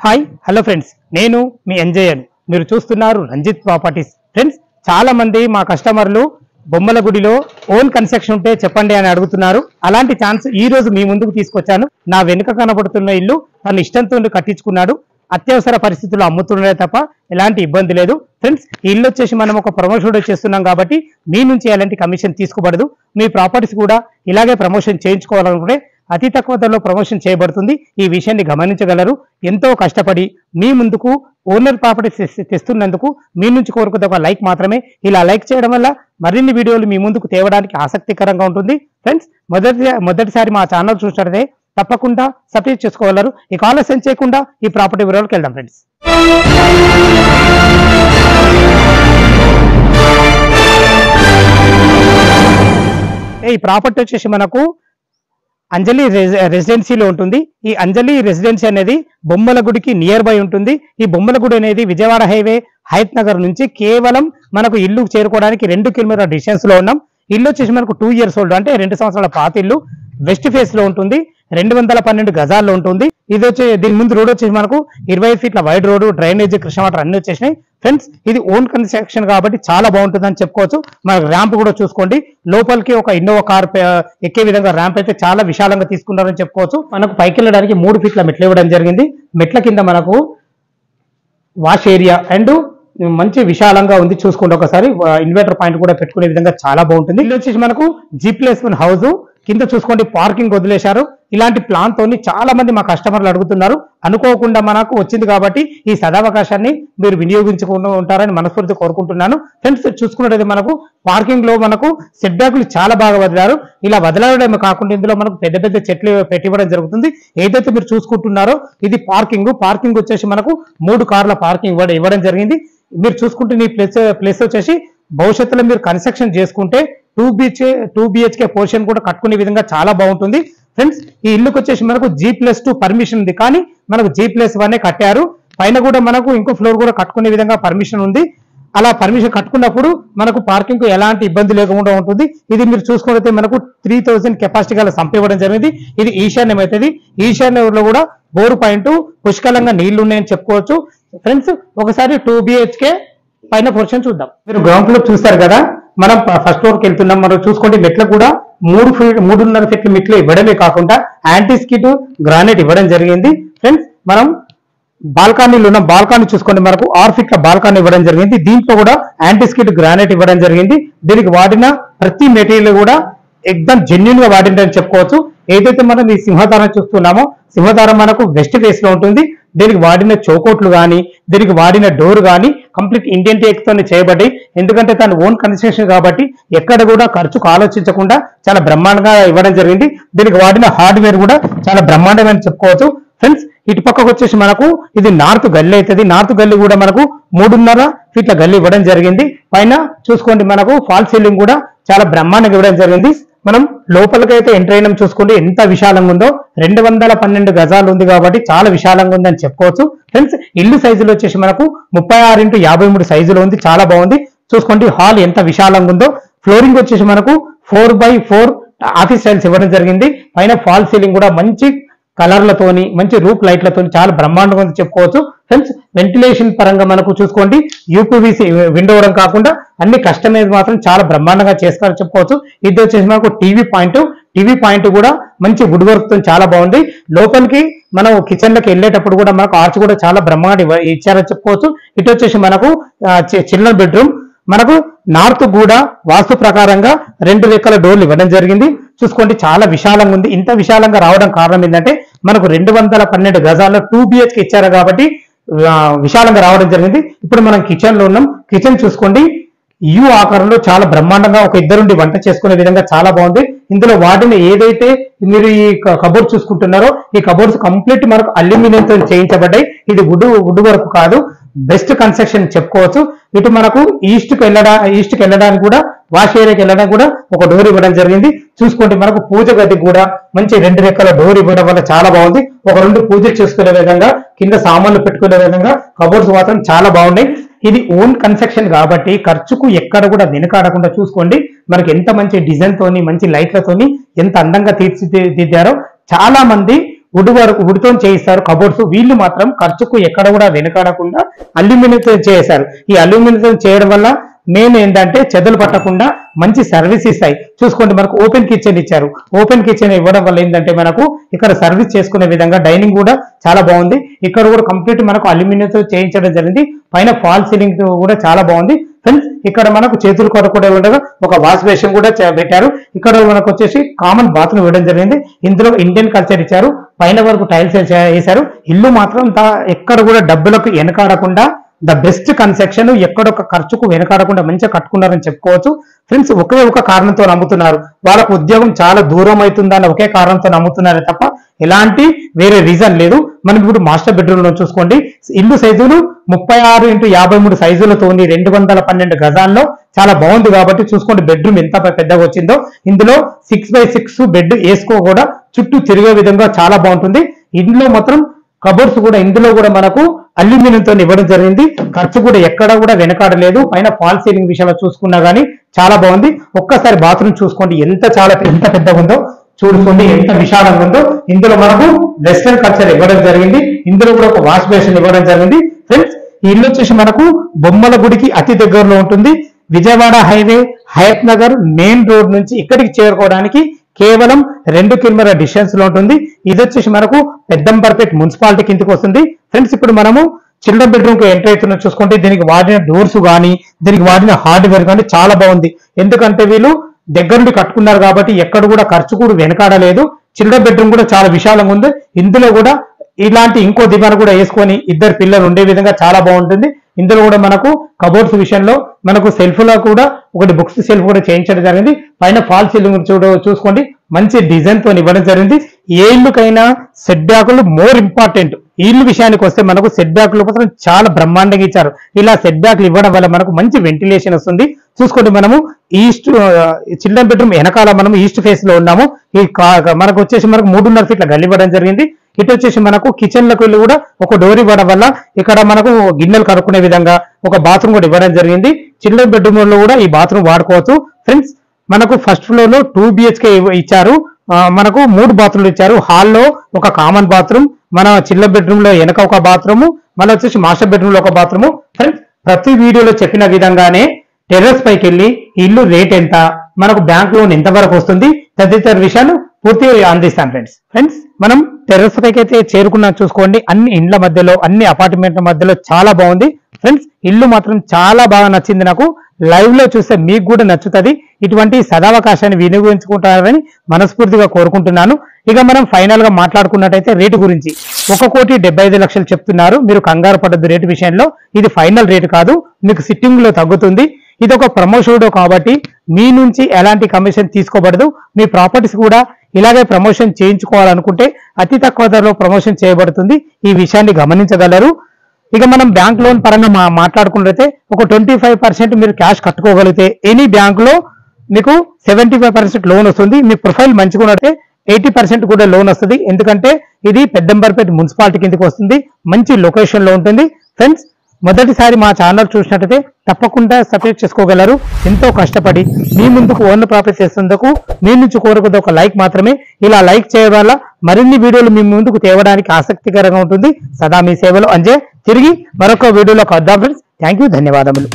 Hi hello friends, నేను మీ ఎంజేఎన్. మీరు చూస్తున్నారు రంజిత్ ప్రాపర్టీస్. ఫ్రెండ్స్, చాలా మంది మా కస్టమర్లు బొమ్మల గుడిలో ఓన్ కన్స్ట్రక్షన్ ఉంటే చెప్పండి అని అడుగుతున్నారు. అలాంటి ఛాన్స్ ఈ రోజు మీ ముందుకు తీసుకొచ్చాను. నా వెనుక కనబడుతున్న ఇల్లు తన ఇష్టంతో కట్టించుకున్నాడు. అత్యవసర పరిస్థితుల్లో అమ్ముతున్నాడే తప్ప ఎలాంటి ఇబ్బంది లేదు. ఫ్రెండ్స్, ఈ ఇల్లు వచ్చేసి మనం ఒక ప్రమోషన్ చేస్తున్నాం కాబట్టి మీ నుంచి ఎలాంటి కమిషన్ తీసుకోబడదు. మీ ప్రాపర్టీస్ కూడా ఇలాగే ప్రమోషన్ చేయించుకోవాలనుకుంటే అతి తక్కువ ధరలో ప్రమోషన్ చేయబడుతుంది. ఈ విషయాన్ని గమనించగలరు. ఎంతో కష్టపడి మీ ముందుకు ఓనర్ ప్రాపర్టీస్ తెస్తున్నందుకు మీ నుంచి కోరుకునే ఒక లైక్ మాత్రమే. ఇలా లైక్ చేయడం వల్ల మరిన్ని వీడియోలు మీ ముందుకు తేవడానికి ఆసక్తికరంగా ఉంటుంది. ఫ్రెండ్స్, మొదటిసారి మా ఛానల్ చూసినట్లయితే తప్పకుండా సబ్స్క్రైబ్ చేసుకోగలరు. ఇక ఆలస్యం చేయకుండా ఈ ప్రాపర్టీ వివరాలకు వెళ్దాం. ఫ్రెండ్స్, ఈ ప్రాపర్టీ వచ్చేసి మనకు అంజలి రెసిడెన్సీలో ఉంటుంది. ఈ అంజలి రెసిడెన్సీ అనేది బొమ్మల గుడికి నియర్ బై ఉంటుంది. ఈ బొమ్మల గుడి అనేది విజయవాడ హైవే హయత్ నగర్ నుంచి కేవలం మనకు ఇల్లు చేరుకోవడానికి 2 కిలోమీటర్ల డిస్టెన్స్ లో ఉన్నాం. ఇల్లు వచ్చేసి మనకు 2 years ఓల్డ్, అంటే 2 సంవత్సరాల పాత ఇల్లు. వెస్ట్ ఫేస్ లో ఉంటుంది. 212 గజాల్లో ఉంటుంది. ఇది వచ్చి దీని ముందు రోడ్ వచ్చేసి మనకు 20 feet wide road, drainage, Krishna water అన్ని వచ్చేసినాయి. ఫ్రెండ్స్, ఇది ఓన్ కన్స్ట్రక్షన్ కాబట్టి చాలా బాగుంటుంది అని చెప్పుకోవచ్చు. మనకు ర్యాంప్ కూడా చూసుకోండి. లోపలికి ఒక ఇన్నోవా కార్ ఎక్కే విధంగా ర్యాంప్ అయితే చాలా విశాలంగా తీసుకున్నారని చెప్పుకోవచ్చు. మనకు పైకి వెళ్ళడానికి 3 feet మెట్లు ఇవ్వడం జరిగింది. మెట్ల కింద మనకు వాష్ ఏరియా అండ్ మంచి విశాలంగా ఉంది. చూసుకోండి ఒకసారి. ఇన్వర్టర్ పాయింట్ కూడా పెట్టుకునే విధంగా చాలా బాగుంటుంది. ఇల్లు వచ్చేసి మనకు G+1 హౌస్. కింద చూసుకోండి, పార్కింగ్ వదిలేశారు. ఇలాంటి ప్లాన్ తోని చాలా మంది మా కస్టమర్లు అడుగుతున్నారు. అనుకోకుండా మనకు వచ్చింది కాబట్టి ఈ సదావకాశాన్ని మీరు వినియోగించుకుంటూ ఉంటారని మనస్ఫూర్తి కోరుకుంటున్నాను. ఫ్రెండ్స్, చూసుకున్నట్లయితే మనకు పార్కింగ్ లో మనకు సెట్ బ్యాక్లు చాలా బాగా వదిలారు. ఇలా వదలడమే కాకుండా ఇందులో మనకు పెద్ద పెద్ద చెట్లు పెట్టివ్వడం జరుగుతుంది. ఏదైతే మీరు చూసుకుంటున్నారో ఇది పార్కింగ్ వచ్చేసి మనకు 3 కార్ల పార్కింగ్ ఇవ్వడం జరిగింది. మీరు చూసుకుంటే ఈ ప్లేస్ వచ్చేసి భవిష్యత్తులో మీరు కన్స్ట్రక్షన్ చేసుకుంటే 2 BHK పోర్షన్ కూడా కట్టుకునే విధంగా చాలా బాగుంటుంది. ఫ్రెండ్స్, ఈ ఇల్లుకి వచ్చేసి మనకు G+2 పర్మిషన్ ఉంది, కానీ మనకు G+1 కట్టారు. పైన కూడా మనకు ఇంకో ఫ్లోర్ కూడా కట్టుకునే విధంగా పర్మిషన్ ఉంది. అలా పర్మిషన్ కట్టుకున్నప్పుడు మనకు పార్కింగ్ ఎలాంటి ఇబ్బంది లేకుండా ఉంటుంది. ఇది మీరు చూసుకుంటే మనకు 3000 కెపాసిటీ గల సంప్ ఇవ్వడం జరిగింది. ఇది ఈశాన్యం అవుతుంది. ఈశాన్యంలో కూడా బోరు పాయింట్ పుష్కలంగా నీళ్లు ఉన్నాయని చెప్పుకోవచ్చు. ఫ్రెండ్స్, ఒకసారి 2 BHK పైన పోర్షన్ చూద్దాం. మీరు గ్రౌండ్ ఫ్లోర్ చూస్తారు కదా, మనం ఫస్ట్ ఫ్లోర్ కి వెళ్తున్నాం. మనం చూసుకోండి, మెట్లు కూడా 3.5 feet మెట్లు ఇవ్వడమే కాకుండా యాంటీ స్కిడ్ గ్రానైట్ ఇవ్వడం జరిగింది. ఫ్రెండ్స్, మనం బాల్కనీలో ఉన్న బాల్కనీ చూసుకోండి, మనకు 6 feet బాల్కనీ ఇవ్వడం జరిగింది. దీంట్లో కూడా యాంటీ స్కిడ్ గ్రానైట్ ఇవ్వడం జరిగింది. దీనికి వాడిన ప్రతి మెటీరియల్ కూడా ఎక్దమ్ జెన్యున్ గా వాడిందని చెప్పుకోవచ్చు. ఏదైతే మనం ఈ సింహధారం చూస్తున్నామో, సింహధారం మనకు వెస్ట్ ఫేస్ లో ఉంటుంది. దీనికి వాడిన చౌకోట్లు కానీ, దీనికి వాడిన డోర్ కానీ కంప్లీట్ ఇండియన్ టేక్ తోనే చేయబడ్డాయి. ఎందుకంటే తన ఓన్ కన్స్ట్రక్షన్ కాబట్టి ఎక్కడ కూడా ఖర్చుకు ఆలోచించకుండా చాలా బ్రహ్మాండంగా ఇవ్వడం జరిగింది. దీనికి వాడిన హార్డ్వేర్ కూడా చాలా బ్రహ్మాండమని చెప్పుకోవచ్చు. ఫ్రెండ్స్, ఇటు పక్కకు వచ్చేసి మనకు ఇది నార్త్ గల్లీ అవుతుంది. నార్త్ గల్లీ కూడా మనకు 3.5 feet గల్లీ ఇవ్వడం జరిగింది. పైన చూసుకోండి, మనకు ఫాల్ సీలింగ్ కూడా చాలా బ్రహ్మాండంగా ఇవ్వడం జరిగింది. మనం లోపలికైతే ఎంటర్ అయినాం. చూసుకోండి ఎంత విశాలంగా ఉందో. 212 గజాలు ఉంది కాబట్టి చాలా విశాలంగా ఉందని చెప్పుకోవచ్చు. ఫ్రెండ్స్, ఇల్లు సైజులో వచ్చేసి మనకు 36x53 సైజులో ఉంది. చాలా బాగుంది. చూసుకోండి హాల్ ఎంత విశాలంగా ఉందో. ఫ్లోరింగ్ వచ్చేసి మనకు 4x4 ఆఫీస్ స్టైల్స్ ఇవ్వడం జరిగింది. పైన ఫాల్ సీలింగ్ కూడా మంచి కలర్లతోని, మంచి రూప్ లైట్లతో చాలా బ్రహ్మాండంగా ఉంది చెప్పుకోవచ్చు. ఫ్రెండ్స్, వెంటిలేషన్ పరంగా మనకు చూసుకోండి, UPVC విండో అవడం కాకుండా అన్ని కస్టమైజ్ మాత్రం చాలా బ్రహ్మాండంగా చేస్తారని చెప్పుకోవచ్చు. ఇది వచ్చేసి మనకు టీవీ పాయింట్ కూడా మంచి వుడ్ వర్క్ తో చాలా బాగుంది. లోపలికి మనం కిచెన్ లోకి వెళ్ళేటప్పుడు కూడా మనకు ఆర్చ్ కూడా చాలా బ్రహ్మాండంగా ఇచ్చారని చెప్పుకోవచ్చు. ఇటు వచ్చేసి మనకు చిల్డ్రన్ బెడ్రూమ్. మనకు నార్త్ కూడా వాస్తు ప్రకారంగా 2 రెక్కల డోర్లు ఇవ్వడం జరిగింది. చూసుకోండి చాలా విశాలంగా ఉంది. ఇంత విశాలంగా రావడం కారణం ఏంటంటే మనకు 212 గజాల్లో 2 BHK ఇచ్చారు కాబట్టి విశాలంగా రావడం జరిగింది. ఇప్పుడు మనం కిచెన్ లో ఉన్నాం. కిచెన్ చూసుకోండి, యు ఆకారంలో చాలా బ్రహ్మాండంగా ఒక ఇద్దరుండి వంట చేసుకునే విధంగా చాలా బాగుంది. ఇందులో వాటిని ఏదైతే మీరు ఈ కబోర్డ్ చూసుకుంటున్నారో, ఈ కబోర్డ్స్ కంప్లీట్ మనకు అల్యూమినియం తో చేయించబడ్డాయి. ఇది వుడ్ వర్క్ కాదు, బెస్ట్ కన్స్ట్రక్షన్ చెప్పుకోవచ్చు. ఇటు మనకు ఈస్ట్ కి వెళ్ళడానికి కూడా, వాష్ ఏరియాకి వెళ్ళడానికి కూడా ఒక డోర్ ఇవ్వడం జరిగింది. చూసుకోండి, మనకు పూజ గదికి కూడా మంచి 2 రెక్కల డోర్ ఇవ్వడం వల్ల చాలా బాగుంది. ఒక 2 పూజలు చేసుకునే విధంగా, కింద సామాన్లు పెట్టుకునే విధంగా కబోర్డ్స్ మాత్రం చాలా బాగున్నాయి. ఇది ఓన్ కన్స్ట్రక్షన్ కాబట్టి ఖర్చుకు ఎక్కడ కూడా వెనుకాడకుండా చూసుకోండి. మనకి ఎంత మంచి డిజైన్ తోని, మంచి లైట్లతోని ఎంత అందంగా తీర్చిదిద్దారో. చాలా మంది వుడ్తో చేయిస్తారు కబోర్డ్స్. వీళ్ళు మాత్రం ఖర్చుకు ఎక్కడ కూడా వెనకాడకుండా అల్యూమినియంతో చేశారు. ఈ అల్యూమినియంతో చేయడం వల్ల మెయిన్ ఏంటంటే చెదలు పట్టకుండా మంచి సర్వీస్ ఇస్తాయి. చూసుకోండి, మనకు ఓపెన్ కిచెన్ ఇచ్చారు. ఓపెన్ కిచెన్ ఇవ్వడం వల్ల ఏంటంటే మనకు ఇక్కడ సర్వీస్ చేసుకునే విధంగా డైనింగ్ కూడా చాలా బాగుంది. ఇక్కడ కూడా కంప్లీట్ మనకు అల్యూమినియంతో చేయించడం జరిగింది. పైన ఫాల్ సీలింగ్ కూడా చాలా బాగుంది ఫ్రెండ్స్. ఇక్కడ మనకు చేతులు కొర కూడా ఉండగా ఒక వాష్ బేసిన్ కూడా పెట్టారు. ఇక్కడ మనకు వచ్చేసి కామన్ బాత్రూమ్ ఇవ్వడం జరిగింది. ఇందులో ఇండియన్ కల్చర్ ఇచ్చారు. పైన వరకు టైల్స్ వేశారు. ఇల్లు మాత్రం ఎక్కడ కూడా డబ్బులకు వెనకాడకుండా ద బెస్ట్ కన్స్ట్రక్షన్, ఎక్కడొక ఖర్చుకు వెనకాడకుండా మంచిగా కట్టుకున్నారని చెప్పుకోవచ్చు ఫ్రెండ్స్. ఒకే ఒక కారణంతో నమ్ముతున్నారు, వాళ్ళకు ఉద్యోగం చాలా దూరం అవుతుందని ఒకే కారణంతో నమ్ముతున్నారే తప్ప ఎలాంటి వేరే రీజన్ లేదు. మనం ఇప్పుడు మాస్టర్ బెడ్రూమ్ లో చూసుకోండి, ఇల్లు సైజులు 36x53 సైజులతో 212 గజాల్లో చాలా బాగుంది. కాబట్టి చూసుకోండి బెడ్రూమ్ ఎంత పెద్దగా వచ్చిందో. ఇందులో 6x6 బెడ్ వేసుకో కూడా చుట్టూ తిరిగే విధంగా చాలా బాగుంటుంది. ఇందులో మాత్రం కబోర్డ్స్ కూడా ఇందులో కూడా మనకు అల్యూమినియంతో ఇవ్వడం జరిగింది. ఖర్చు కూడా ఎక్కడ కూడా వెనకాడలేదు. పైన ఫాల్ సీలింగ్ విషయంలో చూసుకున్నా గానీ చాలా బాగుంది. ఒక్కసారి బాత్రూమ్ చూసుకోండి, ఎంత పెద్దగా ఉందో చూసుకోండి, ఎంత విశాలంగా ఉందో. ఇందులో మనకు వెస్టర్న్ కల్చర్ ఇవ్వడం జరిగింది. ఇందులో కూడా ఒక వాష్ బేసిన్ ఇవ్వడం జరిగింది ఫ్రెండ్స్. ఈ ఇల్లు వచ్చేసి మనకు బొమ్మల గుడికి అతి దగ్గరలో ఉంటుంది. Vijayawada highway Hayath Nagar main road నుంచి ఇక్కడికి చేరుకోవడానికి కేవలం 2 కిలోమీటర్ల డిస్టెన్స్ లో ఉంటుంది. ఇది వచ్చేసి మనకు పెద్దంబర్పేట్ మున్సిపాలిటీ కిందకి వస్తుంది ఫ్రెండ్స్. ఇప్పుడు మనము చిల్డ్రన్ బెడ్రూమ్ కి ఎంటర్ అవుతున్నా చూసుకుంటే దీనికి వాడిన డోర్స్ కానీ దీనికి వాడిన హార్డ్వేర్ కానీ చాలా బాగుంది. ఎందుకంటే వీళ్ళు దగ్గర నుండి కట్టుకున్నారు కాబట్టి ఎక్కడ కూడా ఖర్చు కూడా వెనకాడలేదు. చిల్డ్రన్ బెడ్రూమ్ కూడా చాలా విశాలంగా ఉంది. ఇందులో కూడా ఇలాంటి ఇంకో దివాన్ కూడా వేసుకొని ఇద్దరు పిల్లలు ఉండే విధంగా చాలా బాగుంటుంది. ఇందులో కూడా మనకు కబోర్డ్స్ విషయంలో మనకు సెల్ఫ్ లో కూడా ఒకటి బుక్స్ సెల్ఫ్ కూడా చేయించడం జరిగింది. పైన ఫాల్ సీలింగ్ చూసుకోండి, మంచి డిజైన్ తో ఇవ్వడం జరిగింది. ఏ ఇల్లుకైనా సెట్ బ్యాకులు మోర్ ఇంపార్టెంట్. ఈ ఇల్లు విషయానికి వస్తే మనకు సెట్ బ్యాక్లు మాత్రం చాలా బ్రహ్మాండంగా ఇచ్చారు. ఇలా సెట్ బ్యాక్లు ఇవ్వడం వల్ల మనకు మంచి వెంటిలేషన్ వస్తుంది. చూసుకోండి, మనము ఈస్ట్ చిల్డ్రన్ బెడ్రూమ్ వెనకాల మనం ఈస్ట్ ఫేస్ లో ఉన్నాము. ఈ మనకు వచ్చేసి మనకు 3.5 ఫీట్ల గల్లి ఇవ్వడం జరిగింది. ఇటు వచ్చేసి మనకు కిచెన్ లకు వెళ్ళి కూడా ఒక డోర్ ఇవ్వడం వల్ల ఇక్కడ మనకు గిన్నెలు కడుక్కునే విధంగా ఒక బాత్రూమ్ కూడా ఇవ్వడం జరిగింది. చిల్డ్రన్ బెడ్రూమ్ లో కూడా ఈ బాత్రూమ్ వాడుకోవచ్చు ఫ్రెండ్స్. మనకు ఫస్ట్ ఫ్లోర్ లో 2 BHK ఇచ్చారు. మనకు 3 బాత్రూమ్లు ఇచ్చారు. హాల్లో ఒక కామన్ బాత్రూమ్, మన చిల్డ్రన్ బెడ్రూమ్ లో వెనక ఒక బాత్రూమ్, మళ్ళీ వచ్చేసి మాస్టర్ బెడ్రూమ్ లో ఒక బాత్రూమ్ ఫ్రెండ్స్. ప్రతి వీడియోలో చెప్పిన విధంగానే టెర్రస్ పైకి వెళ్ళి ఇల్లు రేట్ ఎంత, మనకు బ్యాంక్ లోన్ ఎంత వరకు వస్తుంది తదితర విషయాలు పూర్తిగా అందిస్తాను ఫ్రెండ్స్. మనం టెర్రస్ పైకి అయితే చేరుకున్నా చూసుకోండి, అన్ని ఇండ్ల మధ్యలో అన్ని అపార్ట్మెంట్ల మధ్యలో చాలా బాగుంది ఫ్రెండ్స్. ఇల్లు మాత్రం చాలా బాగా నచ్చింది నాకు. లైవ్ లో చూస్తే మీకు కూడా నచ్చుతుంది. ఇటువంటి సదావకాశాన్ని వినియోగించుకుంటారని మనస్ఫూర్తిగా కోరుకుంటున్నాను. ఇక మనం ఫైనల్ గా మాట్లాడుకున్నట్టయితే రేటు గురించి 1,75,00,000 చెప్తున్నారు. మీరు కంగారు పడద్దు రేటు విషయంలో. ఇది ఫైనల్ రేటు కాదు, మీకు సిట్టింగ్ లో తగ్గుతుంది. ఇది ఒక ప్రమోషన్ కాబట్టి మీ నుంచి ఎలాంటి కమిషన్ తీసుకోబడదు. మీ ప్రాపర్టీస్ కూడా ఇలాగే ప్రమోషన్ చేయించుకోవాలనుకుంటే అతి తక్కువ ధరలో ప్రమోషన్ చేయబడుతుంది. ఈ విషయాన్ని గమనించగలరు. ఇక మనం బ్యాంక్ లోన్ పరంగా మాట్లాడుకున్నట్లయితే ఒక 25% మీరు క్యాష్ కట్టుకోగలిగితే ఎనీ బ్యాంక్ లో మీకు 75% లోన్ వస్తుంది. మీ ప్రొఫైల్ మంచిగా ఉన్నట్టే 80% కూడా లోన్ వస్తుంది. ఎందుకంటే ఇది పెద్దంబర్పేట మున్సిపాలిటీ కిందకి వస్తుంది. మంచి లొకేషన్ లో ఉంటుంది ఫ్రెండ్స్. మొదటిసారి మా ఛానల్ చూసినట్టయితే తప్పకుండా సబ్స్క్రైబ్ చేసుకోగలరు. ఎంతో కష్టపడి మీ ముందుకు ఓన్ ప్రాపర్టీ చేసేందుకు మీ నుంచి కోరుకున్న ఒక లైక్ మాత్రమే. ఇలా లైక్ చేయడం వల్ల మరిన్ని వీడియోలు మీ ముందుకు తేవడానికి ఆసక్తికరంగా ఉంటుంది. సదా మీ సేవలో అంజయ్. తిరిగి మరొక వీడియోలో కలుద్దాం ఫ్రెండ్స్. థ్యాంక్ యూ, ధన్యవాదములు.